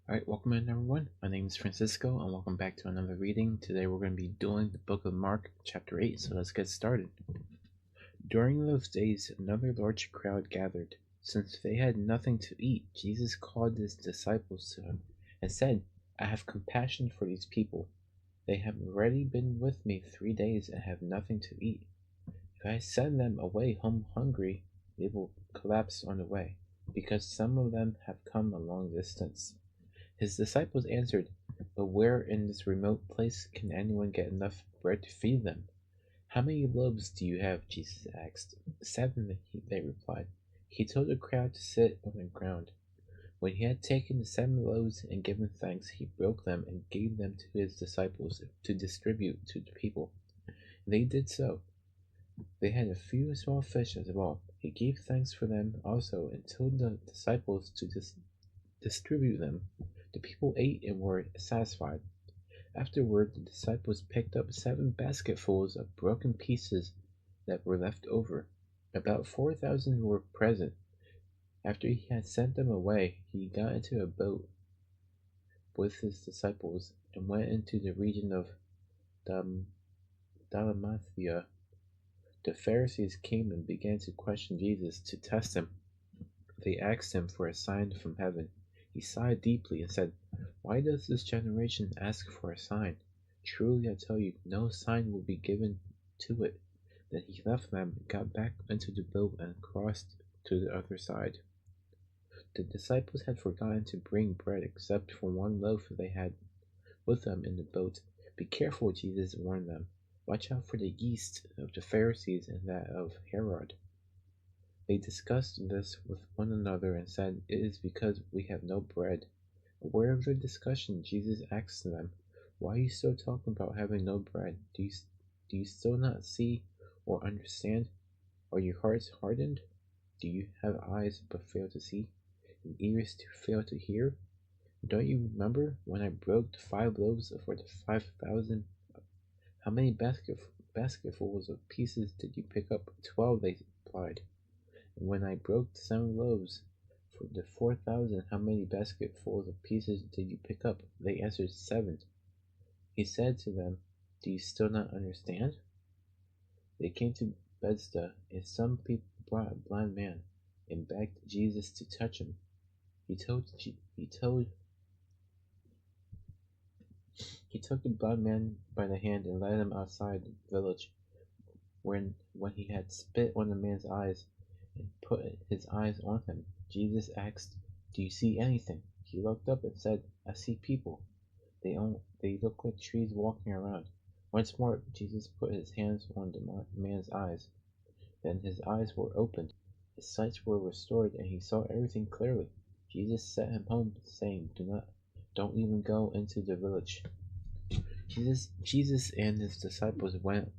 Alright, welcome in everyone. My name is Francisco and welcome back to another reading. Today we're going to be doing the book of Mark, chapter 8, so let's get started. During those days, another large crowd gathered. Since they had nothing to eat, Jesus called his disciples to him and said, I have compassion for these people. They have already been with me 3 days and have nothing to eat. If I send them away home hungry, they will collapse on the way, because some of them have come a long distance. His disciples answered, But where in this remote place can anyone get enough bread to feed them? How many loaves do you have? Jesus asked. 7, they replied. He told the crowd to sit on the ground. When he had taken the 7 loaves and given thanks, he broke them and gave them to his disciples to distribute to the people. They did so. They had a few small fish as well. He gave thanks for them also and told the disciples to distribute them. The people ate and were satisfied. Afterward, the disciples picked up 7 basketfuls of broken pieces that were left over. About 4,000 were present. After he had sent them away, he got into a boat with his disciples and went into the region of Dalmatia. The Pharisees came and began to question Jesus to test him. They asked him for a sign from heaven. He sighed deeply and said, Why does this generation ask for a sign? Truly I tell you, no sign will be given to it. Then he left them, got back into the boat, and crossed to the other side. The disciples had forgotten to bring bread except for 1 loaf they had with them in the boat. Be careful, Jesus warned them. Watch out for the yeast of the Pharisees and that of Herod. They discussed this with one another and said, It is because we have no bread. Aware of their discussion, Jesus asked them, Why are you still talking about having no bread? Do you still not see or understand? Are your hearts hardened? Do you have eyes but fail to see, and ears to fail to hear? Don't you remember when I broke the 5 loaves for the 5,000? How many basketfuls of pieces did you pick up? 12, they replied. And when I broke the 7 loaves for the 4,000, how many basketfuls of pieces did you pick up? They answered, 7. He said to them, Do you still not understand? They came to Bethesda, and some people brought a blind man and begged Jesus to touch him. He took the blind man by the hand and led him outside the village. When he had spit on the man's eyes and put his eyes on him, Jesus asked, Do you see anything? He looked up and said, I see people. They look like trees walking around. Once more, Jesus put his hands on the man's eyes. Then his eyes were opened, his sight were restored, and he saw everything clearly. Jesus sent him home, saying, Don't even go into the village. Jesus and his disciples went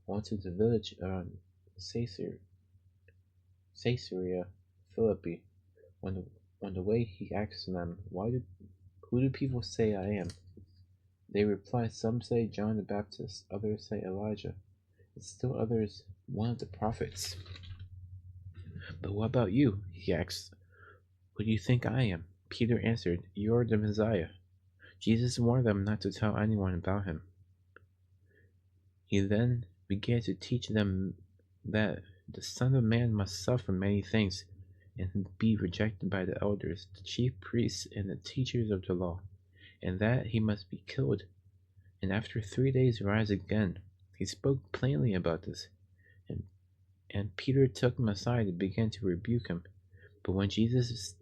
on to the village around Caesarea Philippi. On the way, he asked them, Who do people say I am? They replied, Some say John the Baptist, others say Elijah, and still others one of the prophets. But what about you? He asked. Who do you think I am? Peter answered, You are the Messiah. Jesus warned them not to tell anyone about him. He then began to teach them that the Son of Man must suffer many things and be rejected by the elders, the chief priests, and the teachers of the law, and that he must be killed, and after 3 days rise again. He spoke plainly about this, and Peter took him aside and began to rebuke him. But when Jesus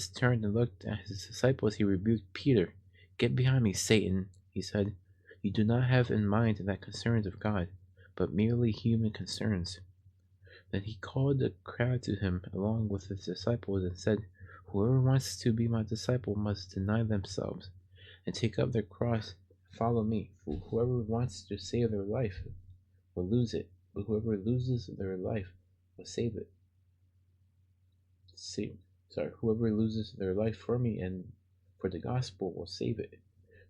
turned and looked at his disciples, he rebuked Peter. Get behind me, Satan, he said. You do not have in mind the concerns of God, but merely human concerns. Then he called the crowd to him along with his disciples and said, Whoever wants to be my disciple must deny themselves and take up their cross and follow me. For whoever wants to save their life will lose it, but whoever loses their life will save it. Whoever loses their life for me and for the gospel will save it.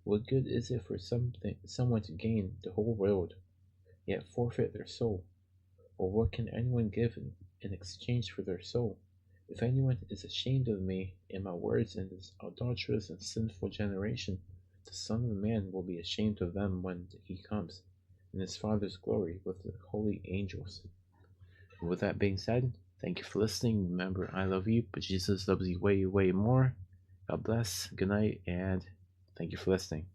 What good is it for someone to gain the whole world, yet forfeit their soul? Or what can anyone give in exchange for their soul? If anyone is ashamed of me and my words in this adulterous and sinful generation, the Son of Man will be ashamed of them when he comes in his Father's glory with the holy angels. And with that being said, thank you for listening. Remember, I love you, but Jesus loves you way, way more. God bless, good night, and thank you for listening.